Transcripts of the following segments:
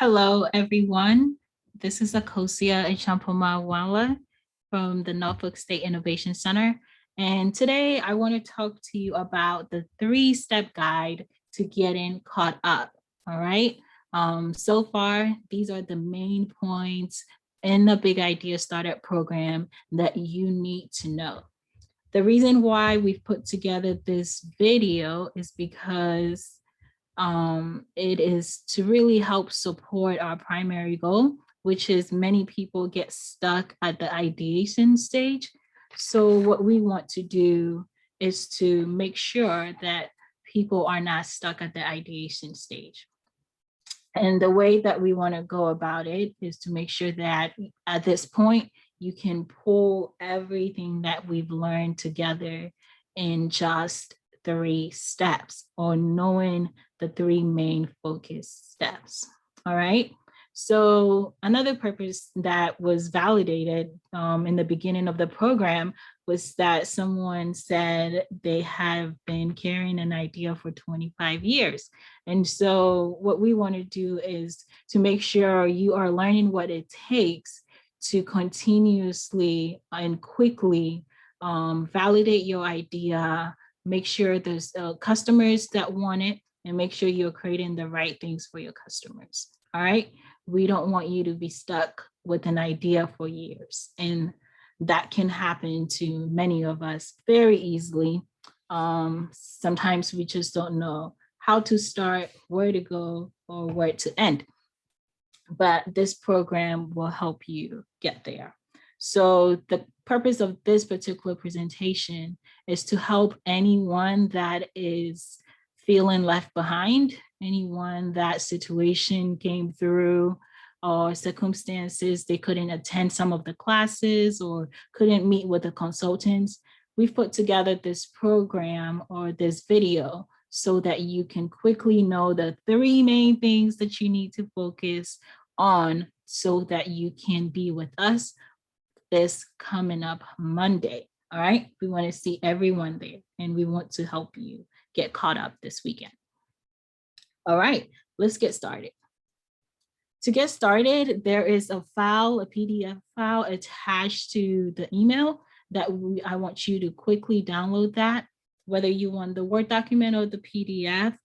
Hello, everyone. This is Akosia Echampomawala from the Norfolk State Innovation Center. And today I want to talk to you about the 3-step guide to getting caught up. All right. So far, these are the main points in the Big Idea Startup program that you need to know. The reason why we've put together this video is because it is to really help support our primary goal, which is many people get stuck at the ideation stage. So what we want to do is to make sure that people are not stuck at the ideation stage. And the way that we want to go about it is to make sure that at this point, you can pull everything that we've learned together in just 3 steps, or knowing the 3 main focus steps. All right. So another purpose that was validated in the beginning of the program was that someone said they have been carrying an idea for 25 years. And so what we want to do is to make sure you are learning what it takes to continuously and quickly validate your idea, make sure there's customers that want it, and make sure you're creating the right things for your customers. All right. We don't want you to be stuck with an idea for years. And that can happen to many of us very easily. Sometimes we just don't know how to start, where to go, or where to end. But this program will help you get there. So the purpose of this particular presentation is to help anyone that is feeling left behind, anyone that situation came through, or circumstances they couldn't attend some of the classes or couldn't meet with the consultants. We've put together this program or this video so that you can quickly know the 3 main things that you need to focus on so that you can be with us this coming up Monday. All right. We want to see everyone there, and we want to help you get caught up this weekend. All right, let's get started. To get started, there is a file, a PDF file attached to the email that I want you to quickly download that. Whether you want the Word document or the PDF,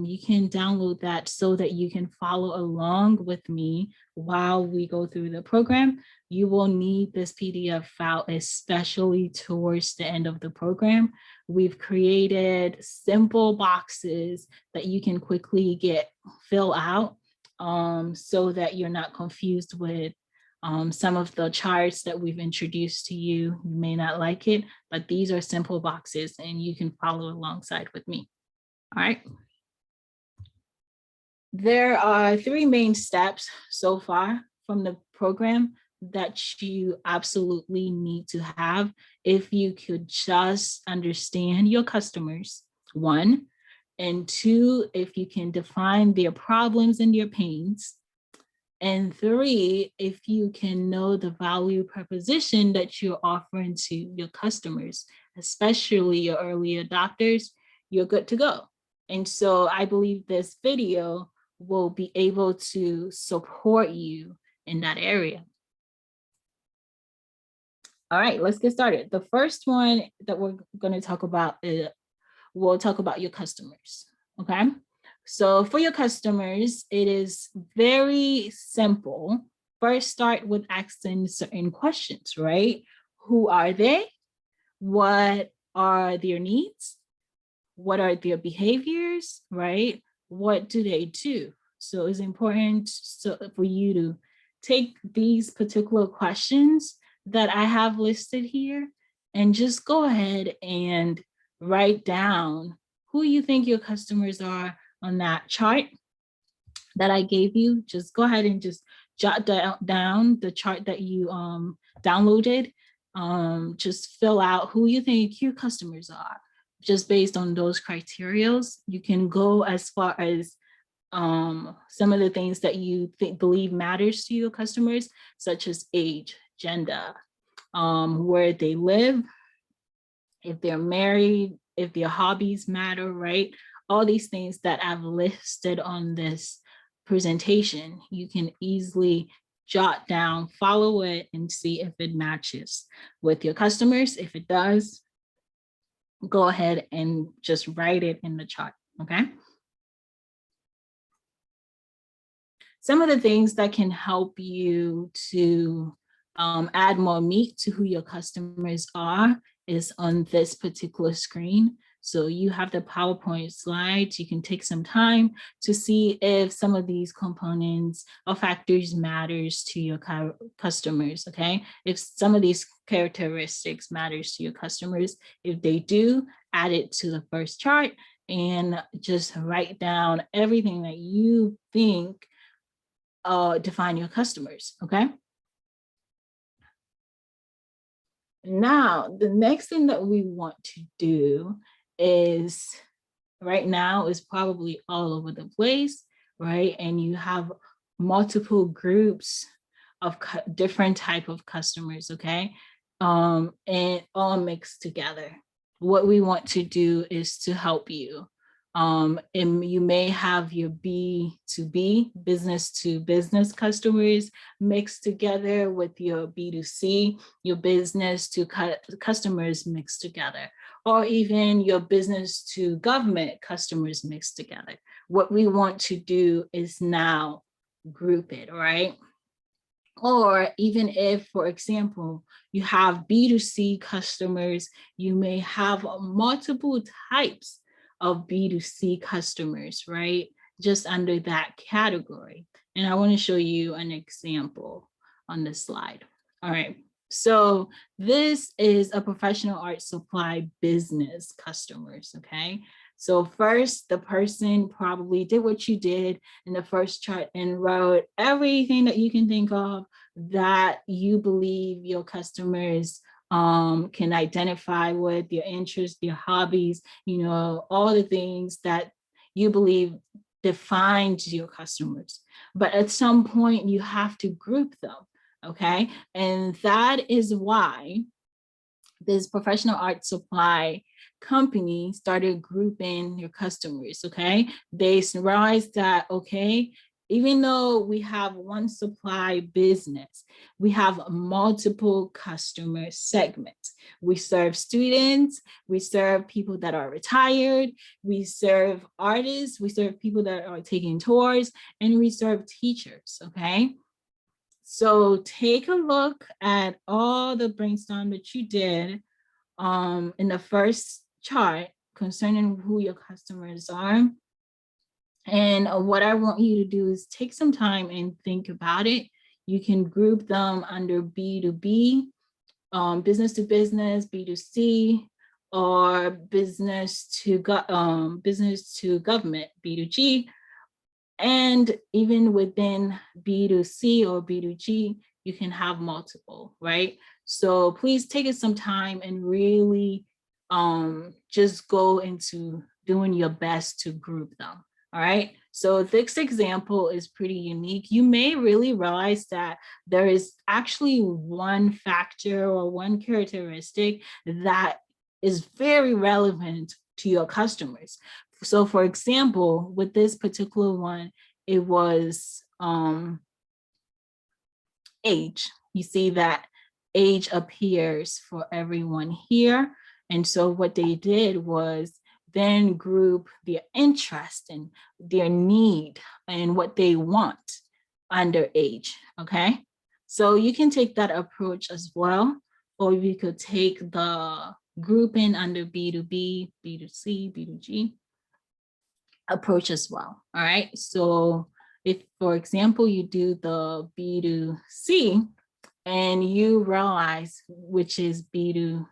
you can download that so that you can follow along with me while we go through the program. You will need this PDF file, especially towards the end of the program. We've created simple boxes that you can quickly fill out so that you're not confused with some of the charts that we've introduced to you. You may not like it, but these are simple boxes and you can follow alongside with me. All right. There are 3 main steps so far from the program that you absolutely need to have if you could just understand your customers, 1, and 2, if you can define their problems and their pains, and 3, if you can know the value proposition that you're offering to your customers, especially your early adopters, you're good to go. And so I believe this video will be able to support you in that area. All right, let's get started. The first one that we're going to talk about we'll talk about your customers. Okay. So for your customers, it is very simple. First, start with asking certain questions, right? Who are they? What are their needs? What are their behaviors, right? What do they do? So it's important for you to take these particular questions that I have listed here and just go ahead and write down who you think your customers are on that chart that I gave you. Just go ahead and just jot down the chart that you downloaded. Just fill out who you think your customers are. Just based on those criteria, you can go as far as some of the things that you believe matters to your customers, such as age, gender, where they live, if they're married, if their hobbies matter, right? All these things that I've listed on this presentation, you can easily jot down, follow it, and see if it matches with your customers. If it does, go ahead and just write it in the chart, okay? Some of the things that can help you to add more meat to who your customers are is on this particular screen. So you have the PowerPoint slides. You can take some time to see if some of these components or factors matters to your customers, okay? If some of these characteristics matters to your customers, if they do, add it to the first chart and just write down everything that you think define your customers, okay? Now, the next thing that we want to do is, right now is probably all over the place, right? And you have multiple groups of different type of customers, okay? And all mixed together. What we want to do is to help you. And you may have your B2B, business to business customers mixed together with your B2C, your business to customers mixed together, or even your business to government customers mixed together. What we want to do is now group it, all right? Or even if, for example, you have B2C customers, you may have multiple types of B2C customers, right? Just under that category. And I want to show you an example on this slide. All right. So this is a professional art supply business customers, okay? So first, the person probably did what you did in the first chart and wrote everything that you can think of that you believe your customers can identify with, your interests, your hobbies, you know, all the things that you believe defines your customers. But at some point, you have to group them, okay? And that is why this professional art supply company started grouping your customers, okay? They realized that, okay, even though we have one supply business, we have multiple customer segments. We serve students, we serve people that are retired, we serve artists, we serve people that are taking tours, and we serve teachers, okay? So take a look at all the brainstorm that you did in the first chart concerning who your customers are. And what I want you to do is take some time and think about it. You can group them under B2B, business to business, B2C, or business to government, B2G. And even within B2C or B2G, you can have multiple, right? So please take it some time and really just go into doing your best to group them, all right? So this example is pretty unique. You may really realize that there is actually one factor or one characteristic that is very relevant to your customers. So for example, with this particular one, it was age. You see that age appears for everyone here. And so what they did was then group their interest and their need and what they want under age, okay? So you can take that approach as well, or you could take the grouping under B2B, B2C, B2G approach as well, all right? So if, for example, you do the B2C and you realize, which is B2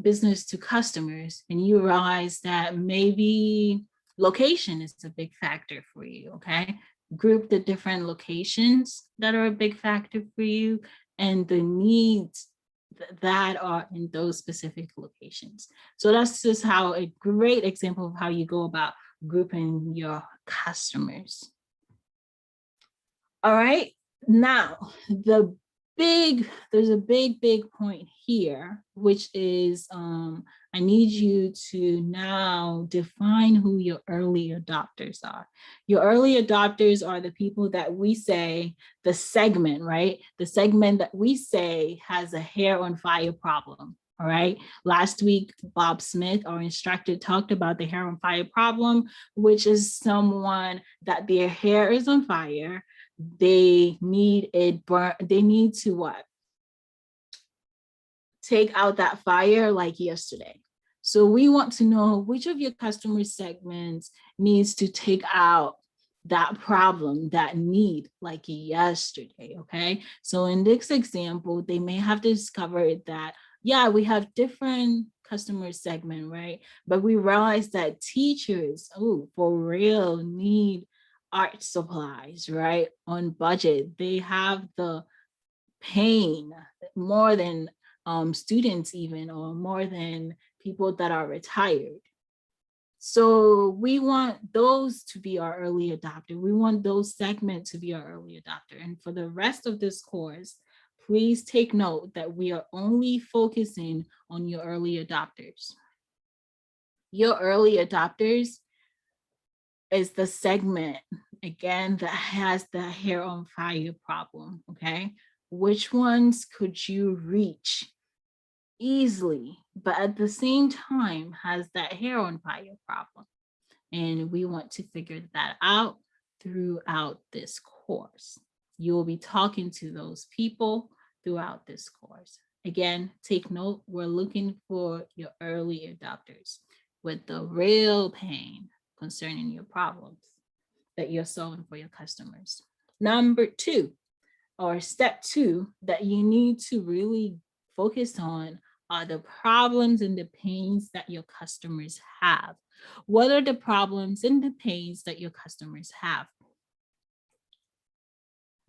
business to customers, and you realize that maybe location is a big factor for you, okay? Group the different locations that are a big factor for you and the needs that are in those specific locations. So that's just how a great example of how you go about grouping your customers. All right, now the there's a big point here, which is I need you to now define who your early adopters are. Your early adopters are the people that we say, the segment, right? The segment that we say has a hair on fire problem. All right. Last week, Bob Smith, our instructor, talked about the hair on fire problem, which is someone that their hair is on fire. They need it burn. They need to what? Take out that fire like yesterday. So we want to know which of your customer segments needs to take out that problem, that need like yesterday, okay? So in this example, they may have discovered that, yeah, we have different customer segment, right? But we realize that teachers, oh, for real need art supplies, right? On budget. They have the pain more than students even, or more than people that are retired. So we want those to be our early adopter. We want those segments to be our early adopter. And for the rest of this course, please take note that we are only focusing on your early adopters. Your early adopters is the segment, again, that has the hair on fire problem, okay? Which ones could you reach easily, but at the same time has that hair on fire problem? And we want to figure that out throughout this course. You will be talking to those people throughout this course. Again, take note, we're looking for your early adopters with the real pain concerning your problems that you're solving for your customers. Number two, or step two, that you need to really focus on are the problems and the pains that your customers have. What are the problems and the pains that your customers have?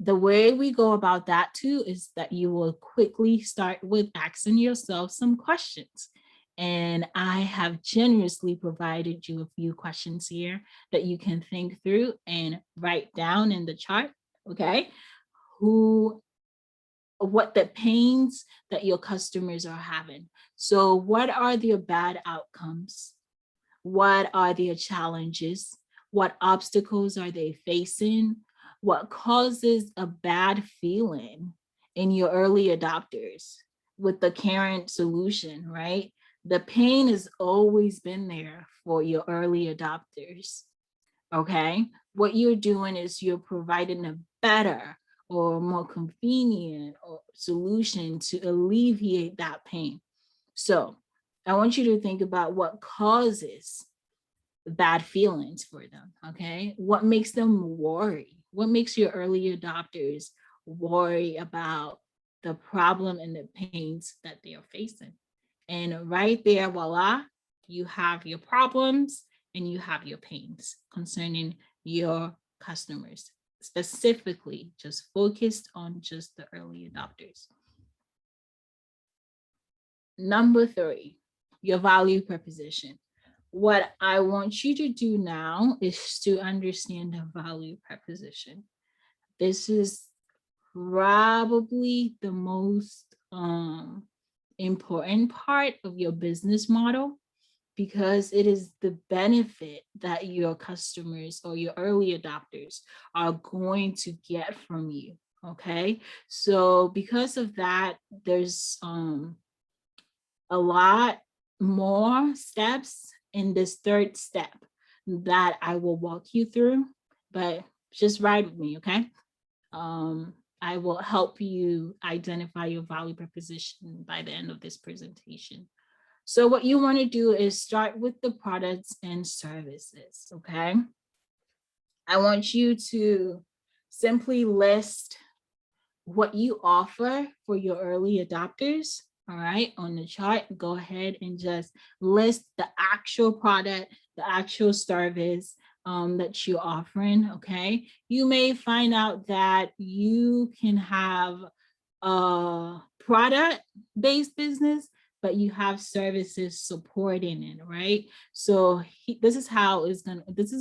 The way we go about that too is that you will quickly start with asking yourself some questions. And I have generously provided you a few questions here that you can think through and write down in the chart, okay? What the pains that your customers are having. So what are their bad outcomes? What are their challenges? What obstacles are they facing? What causes a bad feeling in your early adopters with the current solution, right? The pain has always been there for your early adopters, okay? What you're doing is you're providing a better or more convenient solution to alleviate that pain. So I want you to think about what causes bad feelings for them, okay? What makes them worry? What makes your early adopters worry about the problem and the pains that they are facing? And right there, voila, you have your problems and you have your pains concerning your customers, specifically just focused on just the early adopters. Number three, your value proposition. What I want you to do now is to understand the value proposition. This is probably the most important part of your business model, because it is the benefit that your customers or your early adopters are going to get from you, okay? So because of that, there's a lot more steps in this third step that I will walk you through, but just ride with me, okay? I will help you identify your value proposition by the end of this presentation. So what you want to do is start with the products and services, okay? I want you to simply list what you offer for your early adopters. All right, on the chart, go ahead and just list the actual product, the actual service that you're offering, okay? You may find out that you can have a product-based business, but you have services supporting it, right? So this is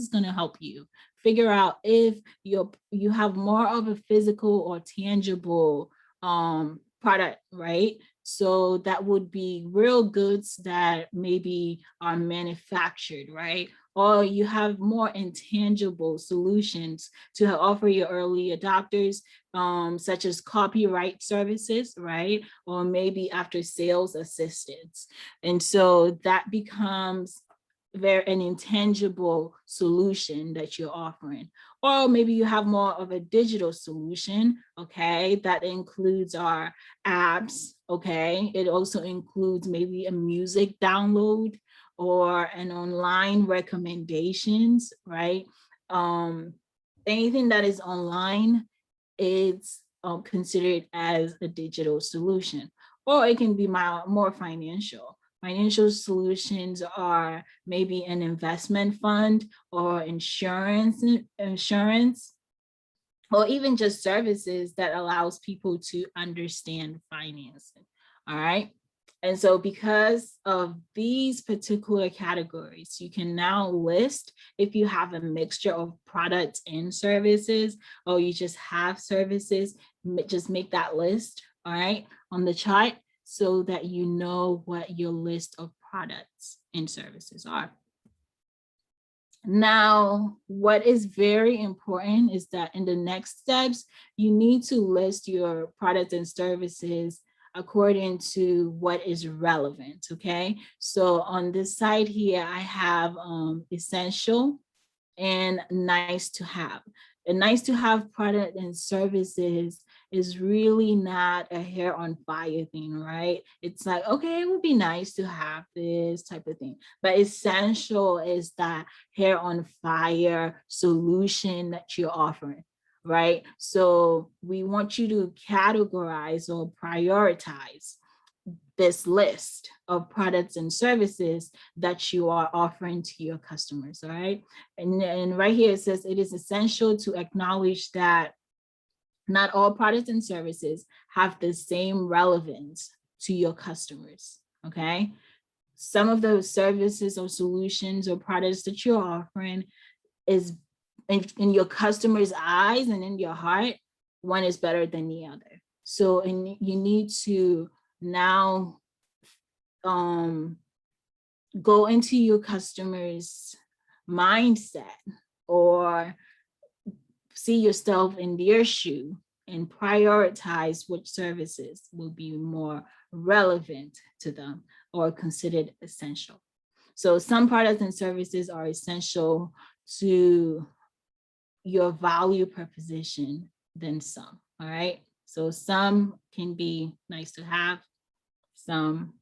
gonna help you figure out if you have more of a physical or tangible product, right? So that would be real goods that maybe are manufactured, right? Or you have more intangible solutions to offer your early adopters, such as copyright services, right? Or maybe after sales assistance. And so that becomes an intangible solution that you're offering. Or maybe you have more of a digital solution, okay, that includes our apps, okay. It also includes maybe a music download or an online recommendations, right? Anything that is online, it's considered as a digital solution. Or it can be more financial. Financial solutions are maybe an investment fund or insurance, or even just services that allows people to understand financing. All right. And so because of these particular categories, you can now list if you have a mixture of products and services, or you just have services, just make that list, all right, on the chart so that you know what your list of products and services are. Now, what is very important is that in the next steps, you need to list your products and services according to what is relevant, okay? So on this side here, I have essential and nice to have. A nice to have product and services is really not a hair on fire thing, right? It's like, okay, it would be nice to have this type of thing. But essential is that hair on fire solution that you're offering, right? So we want you to categorize or prioritize this list of products and services that you are offering to your customers, all right? And right here it says it is essential to acknowledge that not all products and services have the same relevance to your customers, okay? Some of those services or solutions or products that you're offering is in your customer's eyes and in your heart, one is better than the other. So and you need to now go into your customer's mindset or see yourself in their shoe and prioritize which services will be more relevant to them or considered essential. So some products and services are essential to your value proposition than some, all right? So some can be nice to have, some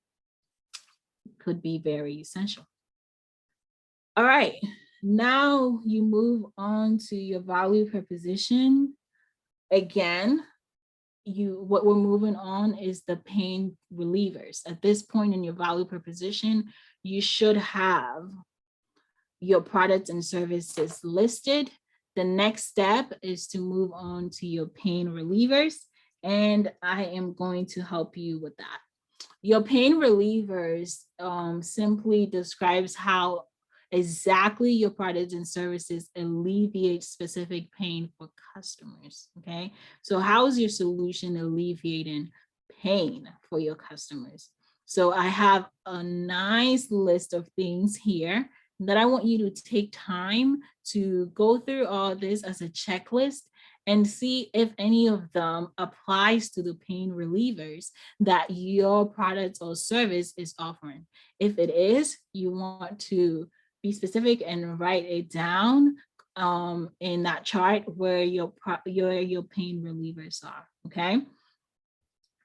could be very essential. All right, now you move on to your value proposition. Again, what we're moving on is the pain relievers. At this point in your value proposition, you should have your products and services listed. The next step is to move on to your pain relievers, and I am going to help you with that. Your pain relievers simply describes how exactly your products and services alleviate specific pain for customers, okay? So how is your solution alleviating pain for your customers? So I have a nice list of things here that I want you to take time to go through all this as a checklist and see if any of them applies to the pain relievers that your product or service is offering. If it is, you want to be specific and write it down in that chart where your pain relievers are, okay?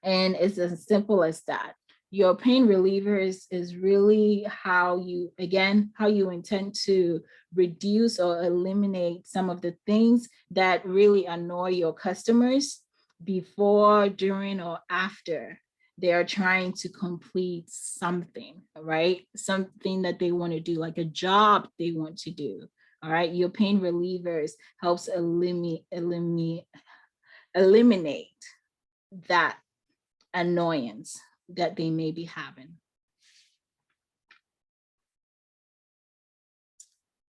And it's as simple as that. Your pain relievers is really how you, again, how you intend to reduce or eliminate some of the things that really annoy your customers before, during, or after they are trying to complete something, right? Something that they want to do, like a job they want to do. All right. Your pain relievers helps eliminate that annoyance that they may be having.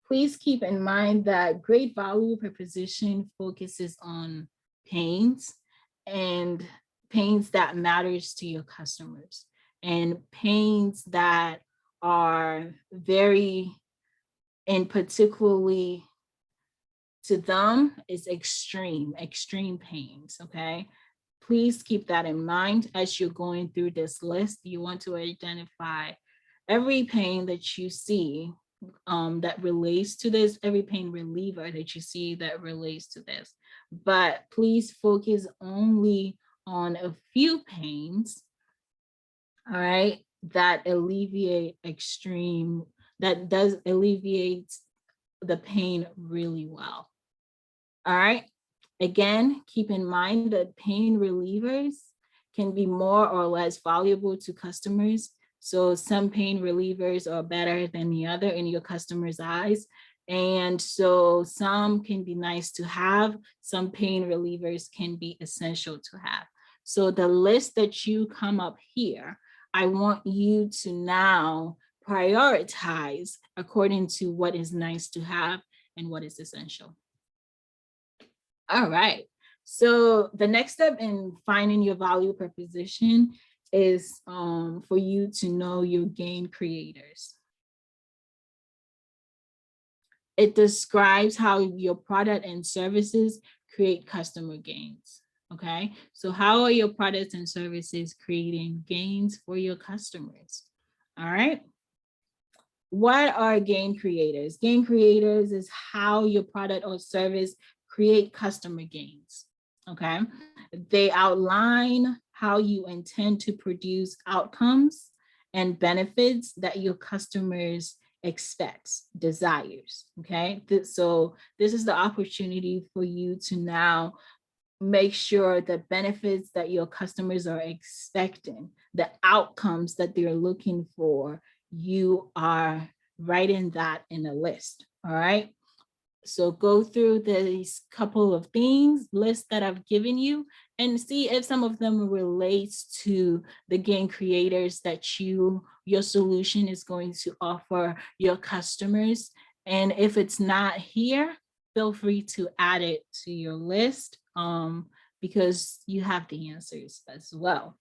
Please keep in mind that great value proposition focuses on pains, and pains that matters to your customers, and pains that are very, and particularly to them, is extreme pains, okay? Please keep that in mind as you're going through this list. You want to identify every pain that you see that relates to this, every pain reliever that you see that relates to this. But please focus only on a few pains, all right, that alleviate extreme, that does alleviate the pain really well. All right. Again, keep in mind that pain relievers can be more or less valuable to customers. So some pain relievers are better than the other in your customer's eyes. And so some can be nice to have, some pain relievers can be essential to have. So the list that you come up here, I want you to now prioritize according to what is nice to have and what is essential. All right. So the next step in finding your value proposition is for you to know your gain creators. It describes how your product and services create customer gains. Okay. So how are your products and services creating gains for your customers? All right. What are gain creators? Gain creators is how your product or service create customer gains, okay? They outline how you intend to produce outcomes and benefits that your customers expects, desires, okay? So this is the opportunity for you to now make sure the benefits that your customers are expecting, the outcomes that they're looking for, you are writing that in a list, all right? So go through these couple of things, lists that I've given you, and see if some of them relates to the gain creators that your solution is going to offer your customers. And if it's not here, feel free to add it to your list because you have the answers as well.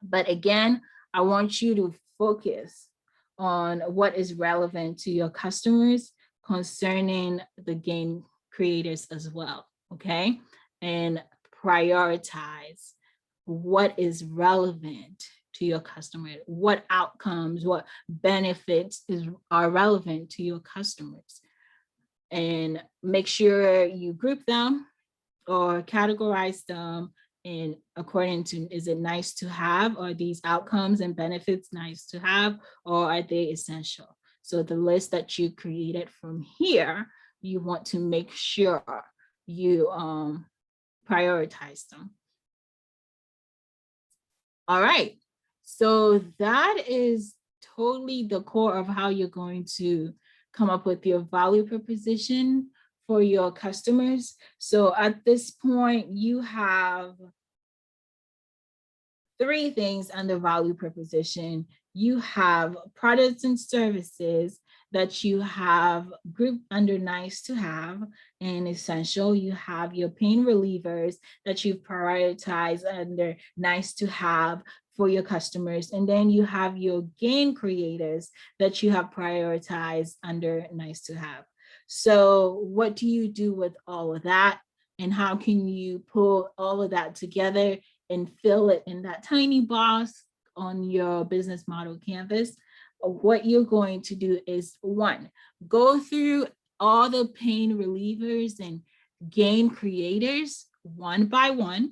But again, I want you to focus on what is relevant to your customers concerning the gain creators as well, okay? And prioritize what is relevant to your customer, what outcomes, what benefits are relevant to your customers. And make sure you group them or categorize them in according to, is it nice to have, or these outcomes and benefits nice to have, or are they essential? So the list that you created from here, you want to make sure you prioritize them. All right, so that is totally the core of how you're going to come up with your value proposition for your customers. So at this point, you have three things under value proposition. You have products and services that you have grouped under nice to have and essential. You have your pain relievers that you've prioritized under nice to have for your customers. And then you have your gain creators that you have prioritized under nice to have. So what do you do with all of that? And how can you pull all of that together and fill it in that tiny box on your business model canvas? What you're going to do is, one, go through all the pain relievers and gain creators one by one,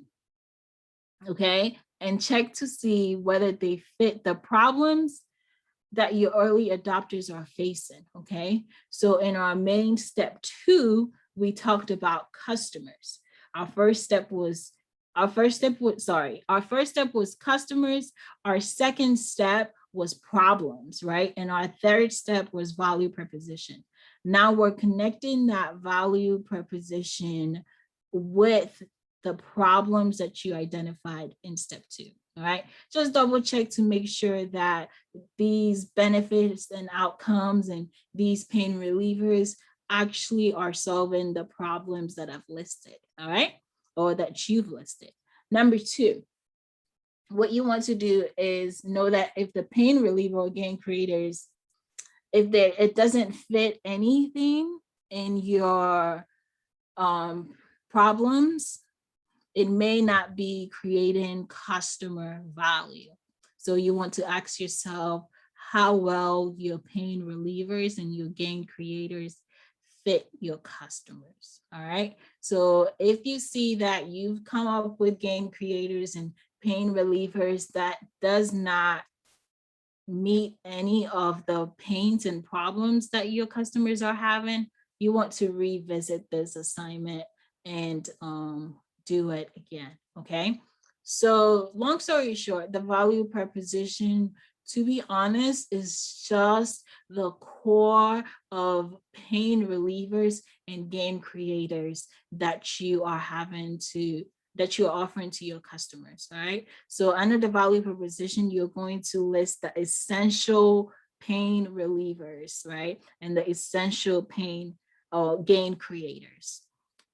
okay? And check to see whether they fit the problems that your early adopters are facing, okay? So in our main step 2, we talked about customers. Our first step was customers. Our second step was problems, right? And our third step was value proposition. Now we're connecting that value proposition with the problems that you identified in step 2, all right? Just double check to make sure that these benefits and outcomes and these pain relievers actually are solving the problems that I've listed, all right? Or that you've listed. Number 2, what you want to do is know that if the pain reliever or gain creators, if it doesn't fit anything in your problems, it may not be creating customer value. So you want to ask yourself how well your pain relievers and your gain creators fit your customers. All right. So if you see that you've come up with gain creators and pain relievers that does not meet any of the pains and problems that your customers are having, you want to revisit this assignment and do it again. Okay. So, long story short, the value proposition, to be honest, is just the core of pain relievers and gain creators that you are having to that you're offering to your customers. All right. So under the value proposition, you're going to list the essential pain relievers, right? And the essential pain gain creators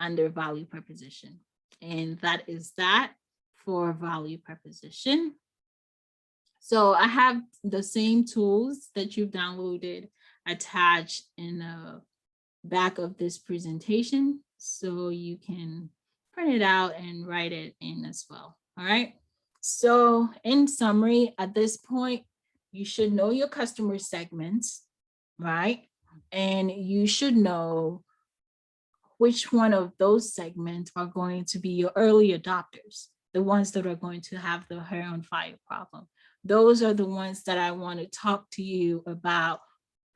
under value proposition. And that is that for value proposition. So I have the same tools that you've downloaded attached in the back of this presentation, so you can print it out and write it in as well. All right. So in summary, at this point, you should know your customer segments, right? And you should know which one of those segments are going to be your early adopters, the ones that are going to have the hair on fire problem. Those are the ones that I want to talk to you about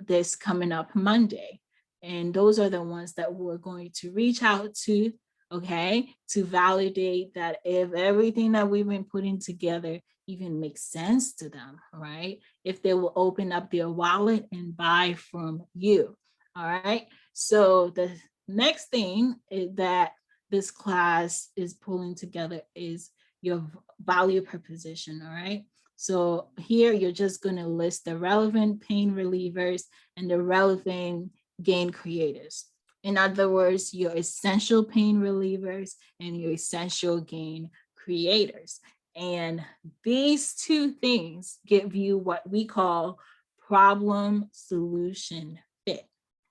this coming up Monday. And those are the ones that we're going to reach out to, okay, to validate that if everything that we've been putting together even makes sense to them, right? If they will open up their wallet and buy from you, all right? So the next thing that this class is pulling together is your value proposition, all right? So here you're just going to list the relevant pain relievers and the relevant gain creators. In other words, your essential pain relievers and your essential gain creators. And these two things give you what we call problem solution fit.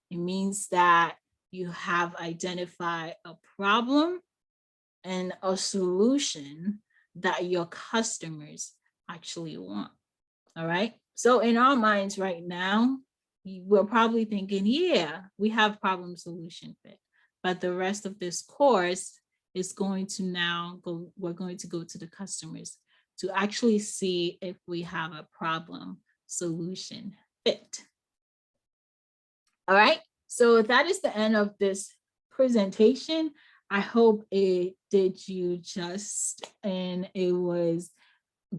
It means that you have identified a problem and a solution that your customers actually want. All right. So in our minds right now, we're probably thinking, yeah, we have problem solution fit. But the rest of this course is going to now go, we're going to go to the customers to actually see if we have a problem solution fit. All right. So that is the end of this presentation. I hope it did you just and it was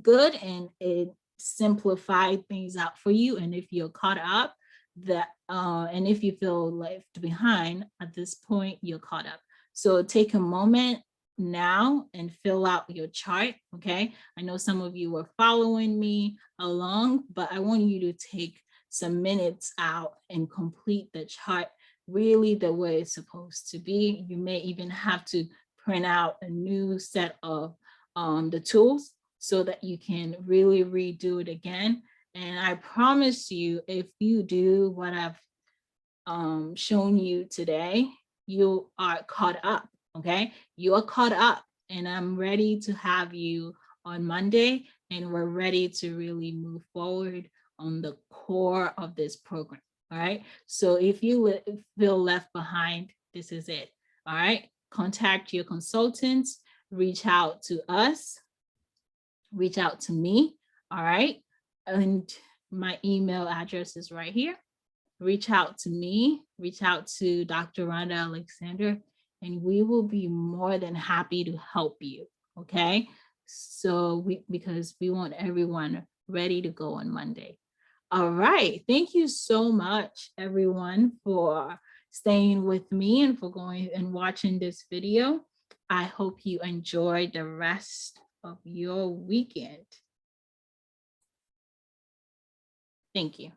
good and it simplified things out for you. And if you're caught up, that and if you feel left behind at this point, you're caught up. So take a moment now and fill out your chart. Okay. I know some of you were following me along, but I want you to take some minutes out and complete the chart really the way it's supposed to be. You may even have to print out a new set of the tools so that you can really redo it again. And I promise you, if you do what I've shown you today, you are caught up, okay? You are caught up and I'm ready to have you on Monday and we're ready to really move forward on the core of this program, all right? So if you feel left behind, this is it, all right? Contact your consultants, reach out to us, reach out to me, all right? And my email address is right here. Reach out to me, reach out to Dr. Rhonda Alexander, and we will be more than happy to help you, okay? So because we want everyone ready to go on Monday. All right, thank you so much, everyone, for staying with me and for going and watching this video. I hope you enjoy the rest of your weekend. Thank you.